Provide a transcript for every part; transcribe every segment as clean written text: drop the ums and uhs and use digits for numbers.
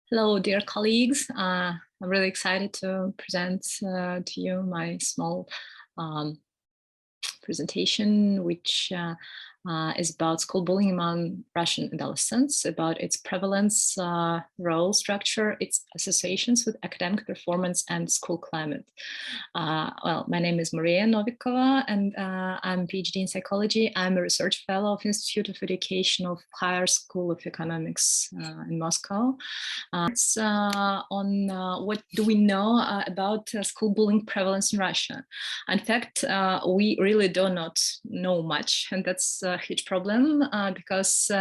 Hello, dear colleagues. I'm really excited to present to you my small presentation, which is about school bullying among Russian adolescents, about its prevalence, role structure, its associations with academic performance and school climate. Well, my name is Maria Novikova, and I'm a PhD in psychology. I'm a research fellow of Institute of Education of Higher School of Economics in Moscow. It's on what do we know about school bullying prevalence in Russia. In fact, we really do not know much, and that's a huge problem because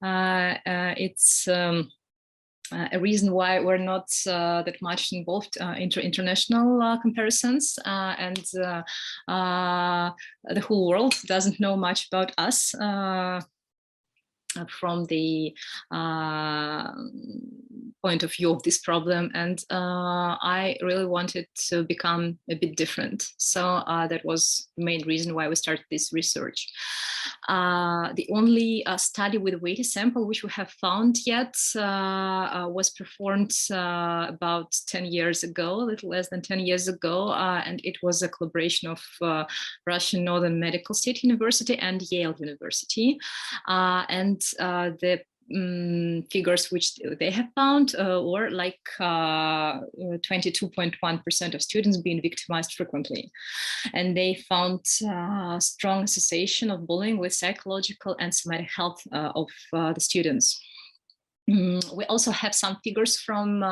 it's a reason why we're not that much involved in international comparisons, and the whole world doesn't know much about us from the point of view of this problem, and I really wanted to become a bit different. So that was the main reason why we started this research. The only study with a weighted sample which we have found yet was performed about 10 years ago, a little less than 10 years ago, and it was a collaboration of Russian Northern Medical State University and Yale University, and the figures which they have found were like 22.1% of students being victimized frequently. And they found strong association of bullying with psychological and somatic health of the students. We also have some figures from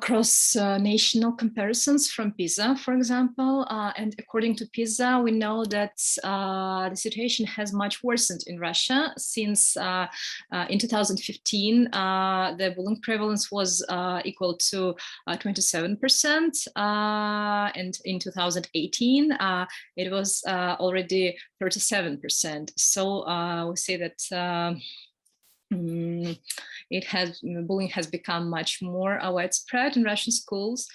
cross-national comparisons from PISA, for example, and according to PISA, we know that the situation has much worsened in Russia since in 2015, the bullying prevalence was equal to 27%, and in 2018, it was already 37%. So we say that bullying has become much more widespread in Russian schools.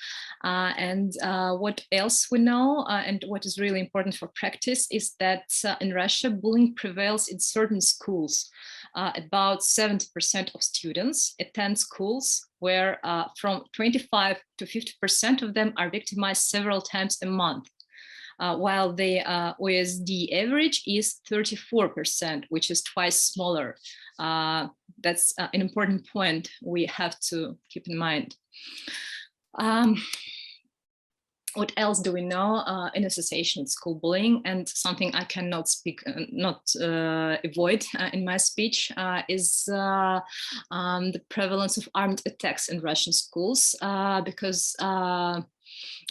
And what else we know, and what is really important for practice, is that in Russia, bullying prevails in certain schools. About 70% of students attend schools where from 25 to 50% of them are victimized several times a month. While the OSD average is 34%, which is twice smaller. That's an important point we have to keep in mind. What else do we know in association with school bullying? And something I cannot avoid in my speech is the prevalence of armed attacks in Russian schools, because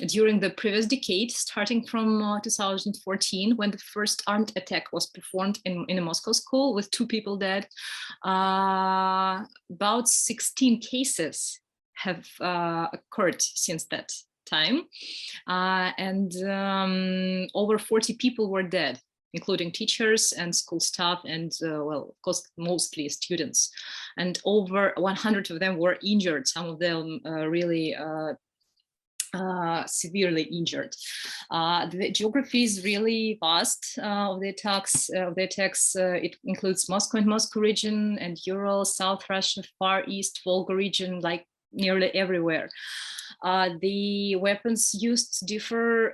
during the previous decade, starting from 2014, when the first armed attack was performed in a Moscow school with 2 people dead, about 16 cases have occurred since that time, and over 40 people were dead, including teachers and school staff and, well, of course, mostly students. And over 100 of them were injured, some of them really severely injured. The geography is really vast of the attacks. It includes Moscow and Moscow region and Ural, South Russia, Far East, Volga region, like nearly everywhere. The weapons used differ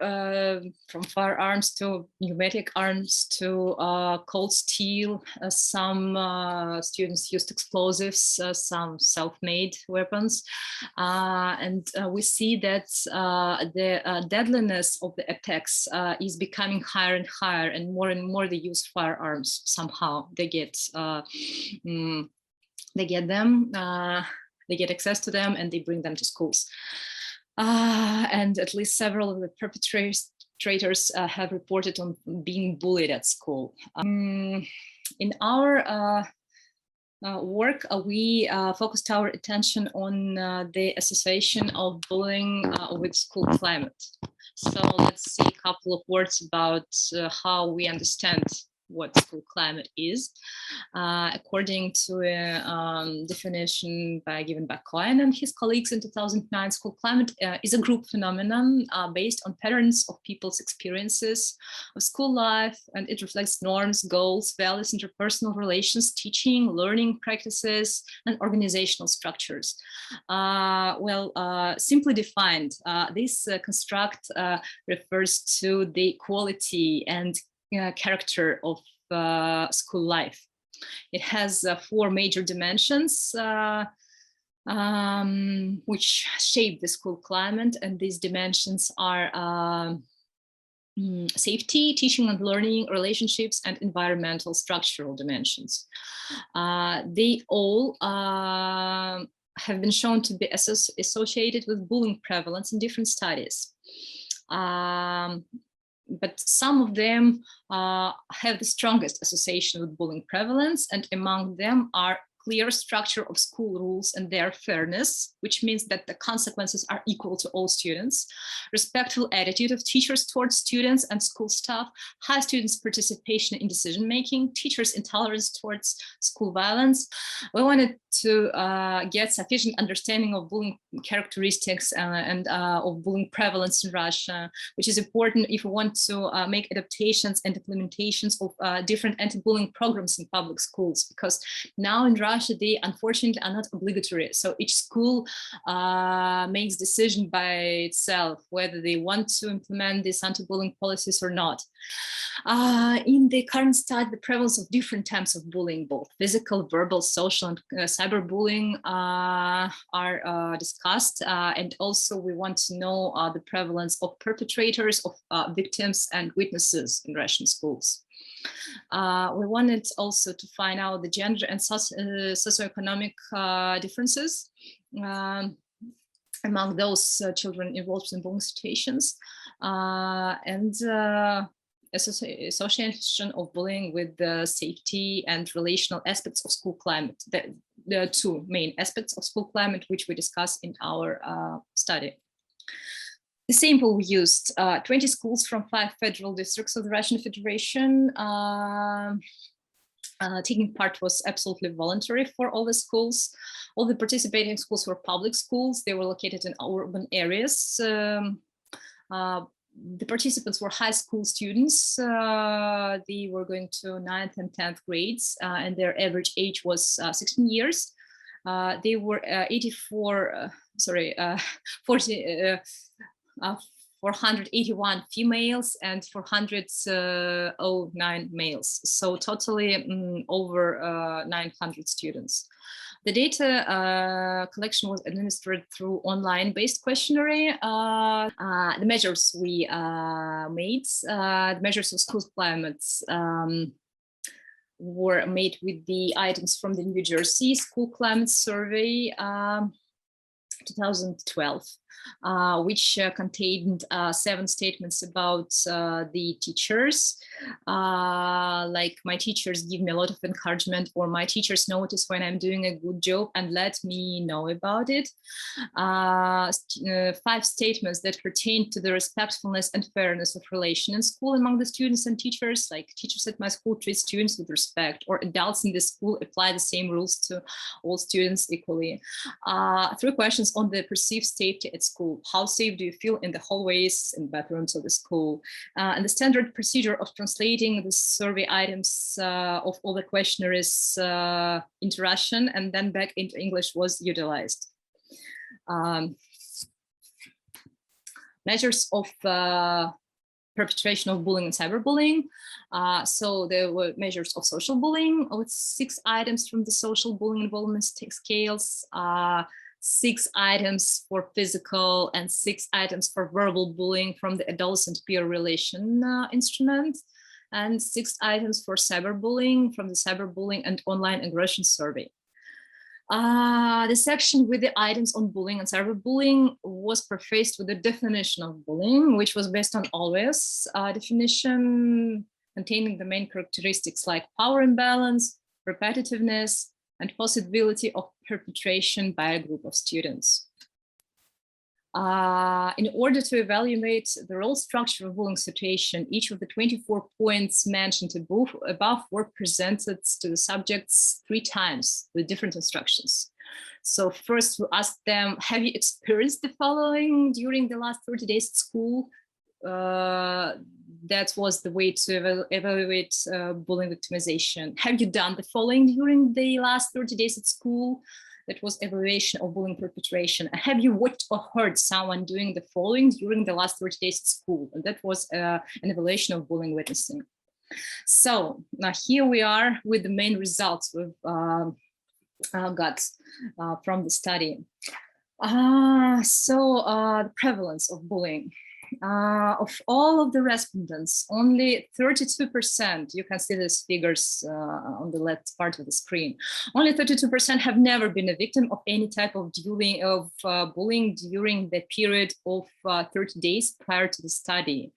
from firearms to pneumatic arms to cold steel. Some students used explosives, some self-made weapons. And we see that the deadliness of the attacks is becoming higher and higher, and more they use firearms somehow. They get them. They get access to them and they bring them to schools. And at least several of the perpetrators have reported on being bullied at school. In our work, we focused our attention on the association of bullying with school climate. So let's see a couple of words about how we understand what school climate is. According to a definition given by Cohen and his colleagues in 2009, school climate is a group phenomenon based on patterns of people's experiences of school life, and it reflects norms, goals, values, interpersonal relations, teaching, learning practices, and organizational structures. Simply defined, this construct refers to the quality and character of school life. It has 4 major dimensions which shape the school climate, and these dimensions are safety, teaching and learning, relationships, and environmental structural dimensions. They all have been shown to be associated with bullying prevalence in different studies. But some of them have the strongest association with bullying prevalence, and among them are clear structure of school rules and their fairness, which means that the consequences are equal to all students, respectful attitude of teachers towards students and school staff, high students' participation in decision-making, teachers' intolerance towards school violence. We wanted to get sufficient understanding of bullying characteristics and of bullying prevalence in Russia, which is important if we want to make adaptations and implementations of different anti-bullying programs in public schools, because now in Russia, they unfortunately are not obligatory. So each school makes decision by itself whether they want to implement these anti-bullying policies or not. In the current study, the prevalence of different types of bullying, both physical, verbal, social, and cyberbullying are discussed. And also we want to know the prevalence of perpetrators, of victims and witnesses in Russian schools. We wanted also to find out the gender and socioeconomic differences among those children involved in bullying situations, and association of bullying with the safety and relational aspects of school climate. The 2 main aspects of school climate which we discuss in our study. The sample we used 20 schools from 5 federal districts of the Russian Federation. Taking part was absolutely voluntary for all the schools. All the participating schools were public schools. They were located in urban areas. The participants were high school students. They were going to 9th and 10th grades, and their average age was 16 years. They were 481 females and 409 males. So totally over 900 students. The data collection was administered through online-based questionnaire. The measures we made, the measures of school climates were made with the items from the New Jersey School Climate Survey 2012, which contained 7 statements about the teachers, like my teachers give me a lot of encouragement, or my teachers notice when I'm doing a good job and let me know about it. 5 statements that pertain to the respectfulness and fairness of relation in school among the students and teachers, like teachers at my school treat students with respect, or adults in the school apply the same rules to all students equally. 3 questions on the perceived safety at school. How safe do you feel in the hallways and bathrooms of the school? And the standard procedure of translating the survey items of all the questionnaires into Russian and then back into English was utilized. Measures of perpetration of bullying and cyberbullying. So there were measures of social bullying with 6 items from the social bullying involvement scales, 6 items for physical and 6 items for verbal bullying from the adolescent peer relation instrument, and 6 items for cyberbullying from the cyberbullying and online aggression survey. The section with the items on bullying and cyberbullying was prefaced with the definition of bullying, which was based on always definition containing the main characteristics like power imbalance, repetitiveness, and possibility of perpetration by a group of students. In order to evaluate the role structure of bullying situation, each of the 24 points mentioned above were presented to the subjects 3 times with different instructions. So first we asked them, have you experienced the following during the last 30 days at school? That was the way to evaluate bullying victimization. Have you done the following during the last 30 days at school? That was evaluation of bullying perpetration. Have you watched or heard someone doing the following during the last 30 days at school? And that was an evaluation of bullying witnessing. So now here we are with the main results we've got from the study. The prevalence of bullying. Of all of the respondents, only 32%, you can see these figures on the left part of the screen, only 32% have never been a victim of any type of bullying during the period of 30 days prior to the study.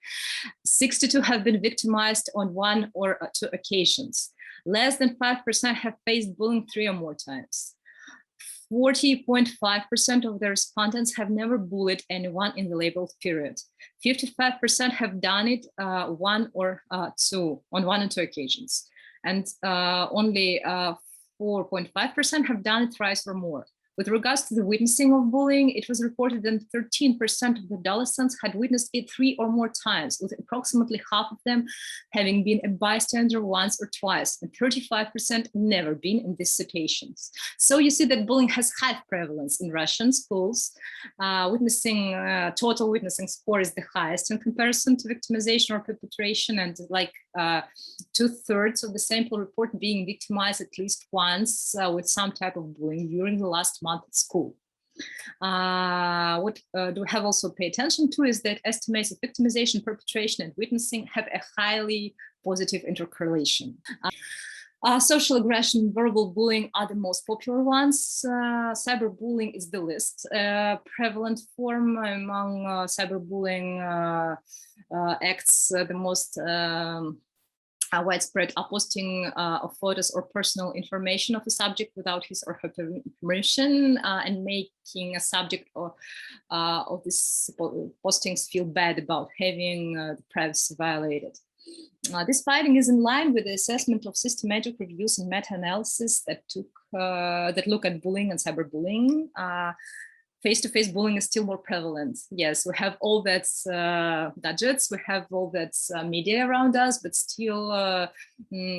62 have been victimized on 1 or 2 occasions. Less than 5% have faced bullying 3 or more times. 40.5% of the respondents have never bullied anyone in the labeled period. 55% have done it on 1 or 2 occasions. And only 4.5% have done it thrice or more. With regards to the witnessing of bullying, it was reported that 13% of the adolescents had witnessed it 3 or more times, with approximately half of them having been a bystander once or twice, and 35% never been in these situations. So you see that bullying has high prevalence in Russian schools. Total witnessing score is the highest in comparison to victimization or perpetration, and like 2/3 of the sample report being victimized at least once with some type of bullying during the last month at school. What do we have also pay attention to is that estimates of victimization, perpetration, and witnessing have a highly positive intercorrelation. Social aggression and verbal bullying are the most popular ones. Cyberbullying is the least prevalent form among cyberbullying acts. The most widespread are posting of photos or personal information of a subject without his or her permission and making a subject of these postings feel bad about having the privacy violated. This finding is in line with the assessment of systematic reviews and meta-analysis that look at bullying and cyberbullying. Face-to-face bullying is still more prevalent. Yes, we have all that gadgets, we have all that media around us, but still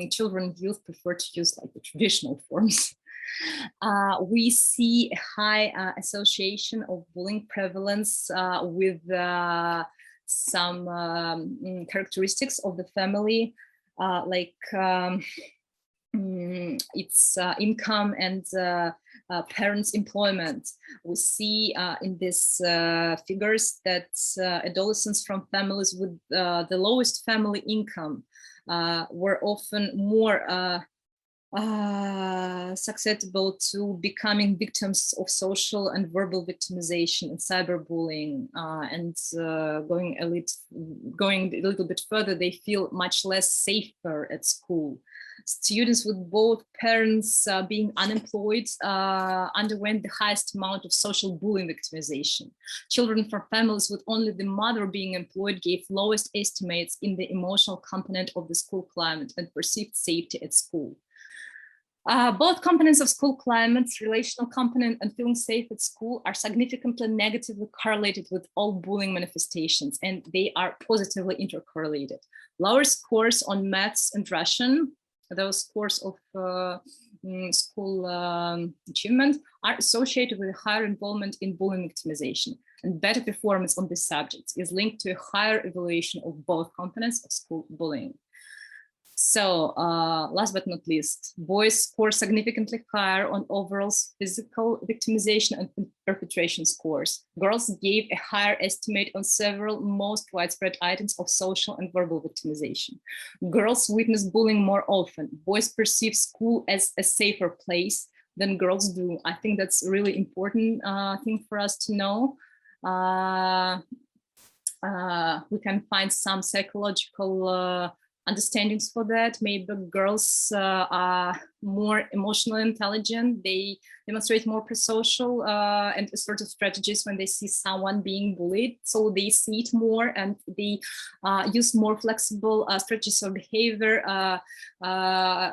children and youth prefer to use like the traditional forms. We see a high association of bullying prevalence with some characteristics of the family, like its income and parents' employment. We see in these figures that adolescents from families with the lowest family income were often more susceptible to becoming victims of social and verbal victimization and cyberbullying. Going a little bit further, they feel much less safer at school. Students with both parents being unemployed underwent the highest amount of social bullying victimization. Children from families with only the mother being employed gave lowest estimates in the emotional component of the school climate and perceived safety at school. Both components of school climate, relational component and feeling safe at school, are significantly negatively correlated with all bullying manifestations, and they are positively intercorrelated. Lower scores on maths and Russian, those scores of school achievement, are associated with a higher involvement in bullying victimization, and better performance on these subjects is linked to a higher evaluation of both components of school bullying. So last but not least, boys score significantly higher on overall physical victimization and perpetration scores. Girls gave a higher estimate on several most widespread items of social and verbal victimization. Girls witness bullying more often. Boys perceive school as a safer place than girls do. I think that's a really important thing for us to know. We can find some psychological understandings for that. Maybe girls are more emotionally intelligent. They demonstrate more prosocial and assertive strategies when they see someone being bullied. So they see it more and they use more flexible strategies of behavior.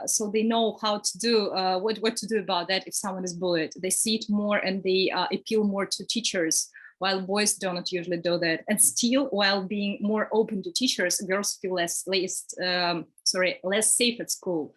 So they know how to do, what to do about that if someone is bullied. They see it more and they appeal more to teachers, while boys do not usually do that. And still, while being more open to teachers, girls feel less safe at school.